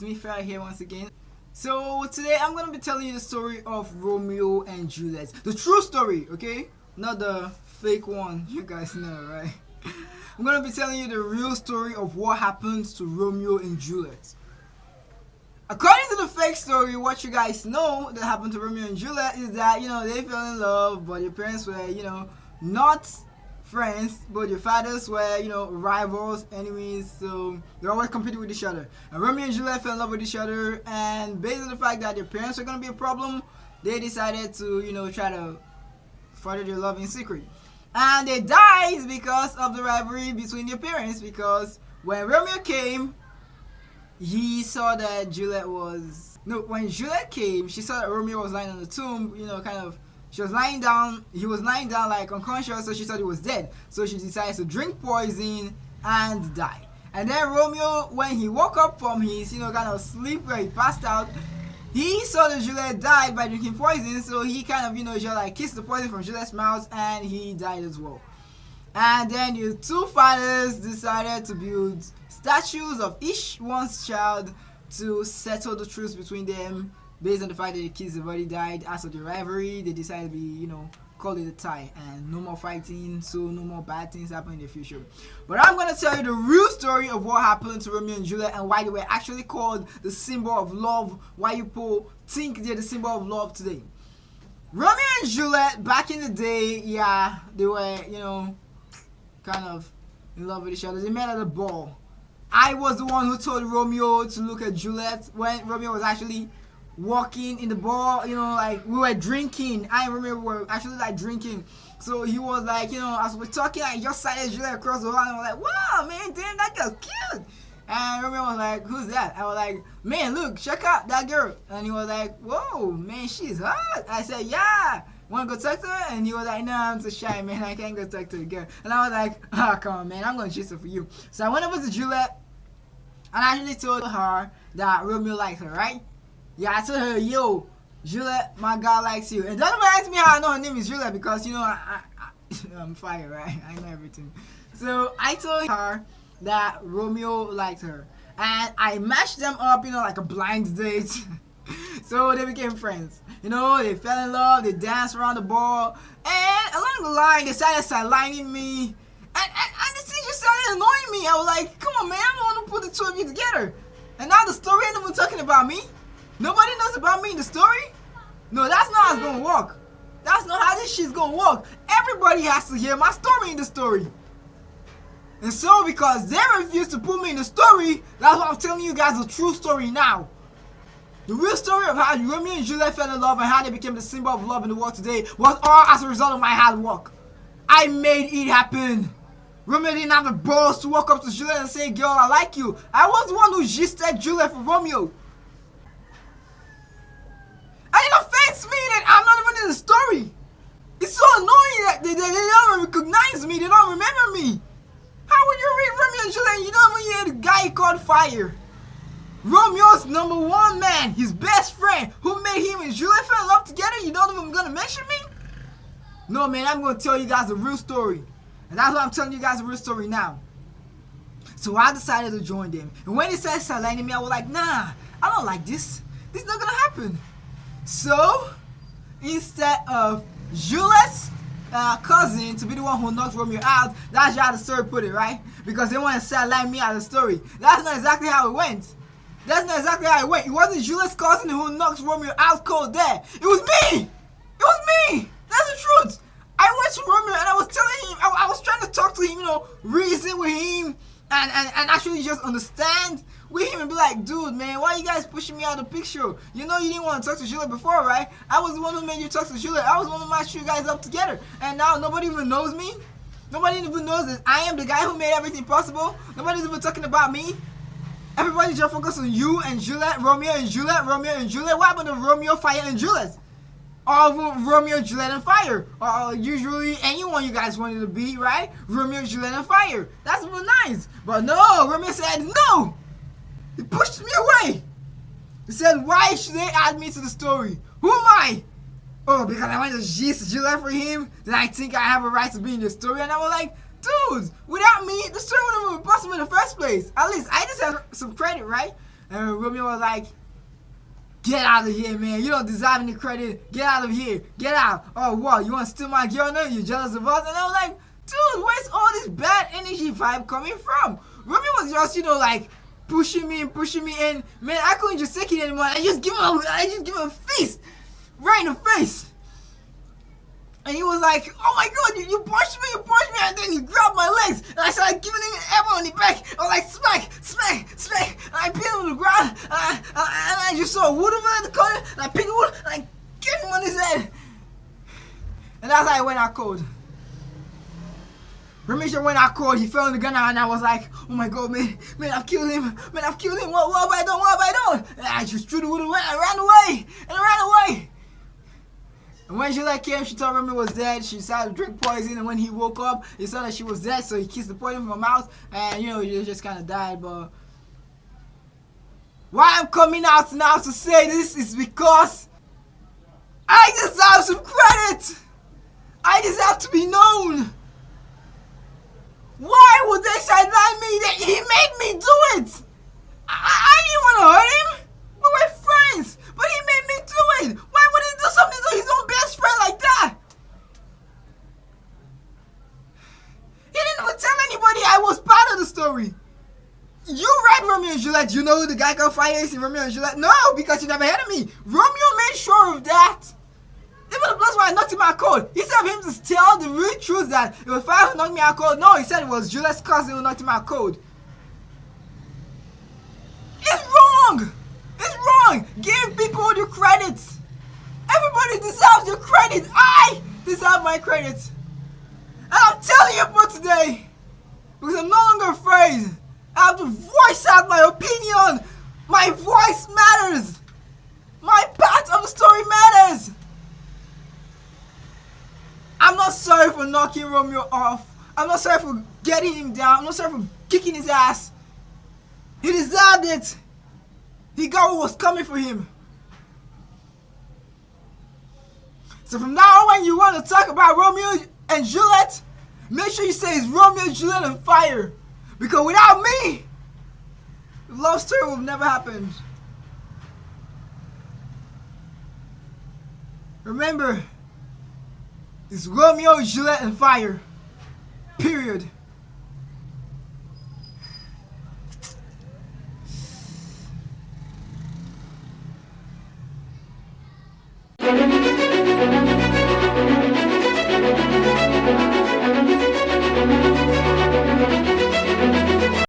It's me, Farah, here once again. So today I'm gonna be telling you the story of Romeo and Juliet, the true story, okay? Not the fake one you guys know, right? I'm gonna be telling you the real story of what happened to Romeo and Juliet. According to the fake story, what you guys know that happened to Romeo and Juliet is that, they fell in love, but their parents were, not friends, but their fathers were, rivals, enemies, so they always competed with each other. And Romeo and Juliet fell in love with each other, and based on the fact that their parents were going to be a problem, they decided to, try to further their love in secret. And they died because of the rivalry between their parents, because when Romeo came, he saw that Juliet was... No, when Juliet came, she saw that Romeo was lying on the tomb, she was lying down, he was lying down like unconscious, so she thought he was dead. So she decided to drink poison and die. And then Romeo, when he woke up from his, sleep where he passed out, he saw that Juliet died by drinking poison, so he just kissed the poison from Juliet's mouth and he died as well. And then the two fathers decided to build statues of each one's child to settle the truth between them. Based on the fact that the kids have already died, as of the rivalry, they decided to be, call it a tie, and no more fighting, so no more bad things happen in the future. But I'm going to tell you the real story of what happened to Romeo and Juliet and why they were actually called the symbol of love, why people think they're the symbol of love today. Romeo and Juliet, back in the day, yeah, they were, kind of in love with each other. They met at a ball. I was the one who told Romeo to look at Juliet when Romeo was actually walking in the bar, we were drinking. I and Romeo were actually drinking. So he was as we're talking, I just sighted Juliet across the hall and I was like, wow, man, damn, that girl's cute. And Romeo was like, who's that? I was like, man, look, check out that girl. And he was like, whoa, man, she's hot. I said, yeah. Want to go talk to her? And he was like, no, I'm too shy, man. I can't go talk to the girl. And I was like, oh, come on, man. I'm going to chase her for you. So I went over to Juliet and I actually told her that Romeo liked her, right? Yeah, I told her, yo, Juliet, my guy likes you. And don't ever ask me how I know her name is Juliet because, I'm fire, right? I know everything. So I told her that Romeo liked her. And I matched them up, like a blind date. So they became friends. They fell in love, they danced around the ball. And along the line, they started sidelining me. And the thing just started annoying me. I was like, come on, man, I don't want to put the two of you together. And now the story ain't even talking about me. Nobody knows about me in the story? No, that's not how it's gonna work. That's not how this shit's gonna work. Everybody has to hear my story in the story. And so, because they refuse to put me in the story, that's why I'm telling you guys the true story now. The real story of how Romeo and Juliet fell in love and how they became the symbol of love in the world today was all as a result of my hard work. I made it happen. Romeo didn't have the balls to walk up to Juliet and say, girl, I like you. I was the one who gisted Juliet for Romeo. And it offends me that I'm not even in the story. It's so annoying that they don't recognize me. They don't remember me. How would you read Romeo and Juliet and you don't even hear the guy called Fire? Romeo's number one man, his best friend, who made him and Juliet fall in love together. You don't even gonna mention me? No, man, I'm gonna tell you guys the real story. And that's why I'm telling you guys the real story now. So I decided to join them. And when they started sidelining me, I was like, nah, I don't like this. This is not gonna happen. So, instead of Juliet's cousin to be the one who knocked Romeo out, that's how the story put it, right? Because they want to sideline me out of the story. That's not exactly how it went. That's not exactly how it went. It wasn't Juliet's cousin who knocked Romeo out cold there. It was me! It was me! That's the truth! I went to Romeo and I was telling him, I was trying to talk to him, reason with him, and actually just understand with him and be like, dude, man, why are you guys pushing me out of the picture? You didn't want to talk to Juliet before, right? I was the one who made you talk to Juliet. I was the one who matched you guys up together. And now nobody even knows me. Nobody even knows that I am the guy who made everything possible. Nobody's even talking about me. Everybody just focus on you and Juliet, Romeo and Juliet, Romeo and Juliet. What happened to Romeo, Fire, and Juliet? Or Romeo, Juliet, and Fire. Or usually anyone you guys wanted to be, right? Romeo, Juliet, and Fire. That's really nice. But no, Romeo said no. He pushed me away. He said, why should they add me to the story? Who am I? Oh, because I went to gist Juliet for him? Then I think I have a right to be in the story? And I was like, dude, without me, the story wouldn't have been possible in the first place. At least I just have some credit, right? And Romeo was like, get out of here, man. You don't deserve any credit. Get out of here. Get out. Oh, what? You want to steal my girl now? You jealous of us? And I was like, dude, where's all this bad energy vibe coming from? Romeo was just, like, pushing me. And, man, I couldn't just take it anymore. I just give him a fist. Right in the face. And he was like, oh my god, you punched me, and then he grabbed my legs, and I started giving him an elbow on the back. I was like, smack, and I pinned him on the ground, and I just saw wood over in the corner, and I picked the wood, and I gave him on his head. And that's how I went out cold. Romeo went out cold, he fell on the ground, and I was like, oh my god, man, I've killed him, what have I done? And I just threw the wood away, and I ran away. And when Juliet came, she thought Romeo was dead. She decided to drink poison, and when he woke up, he saw that she was dead, so he kissed the poison from her mouth, and he just kind of died. But why I'm coming out now to say this is because I deserve some credit. I deserve to be known. Why would they sideline me? He made me do it. I didn't want to hurt him. We were friends, but he made me do it. Why would he do something to his own best friend like that? He didn't even tell anybody I was part of the story. You read Romeo and Juliet. You know who the guy called Fire is in Romeo and Juliet? No, because you never heard of me. Romeo made sure of that. Even the place where I knocked him out cold, instead of him to tell the real truth that it was Fire who knocked me out cold, no, he said it was Juliet's cousin who knocked him out cold. It's wrong. Give people the credits. Everybody deserves your credit. I deserve my credit. And I'm telling you about today, because I'm no longer afraid. I have to voice out my opinion. My voice matters. My part of the story matters. I'm not sorry for knocking Romeo off. I'm not sorry for getting him down. I'm not sorry for kicking his ass. He deserved it. He got what was coming for him. So from now on, when you want to talk about Romeo and Juliet, make sure you say it's Romeo, Juliet, and Fire. Because without me, the love story would have never happened. Remember, it's Romeo, Juliet, and Fire. Period.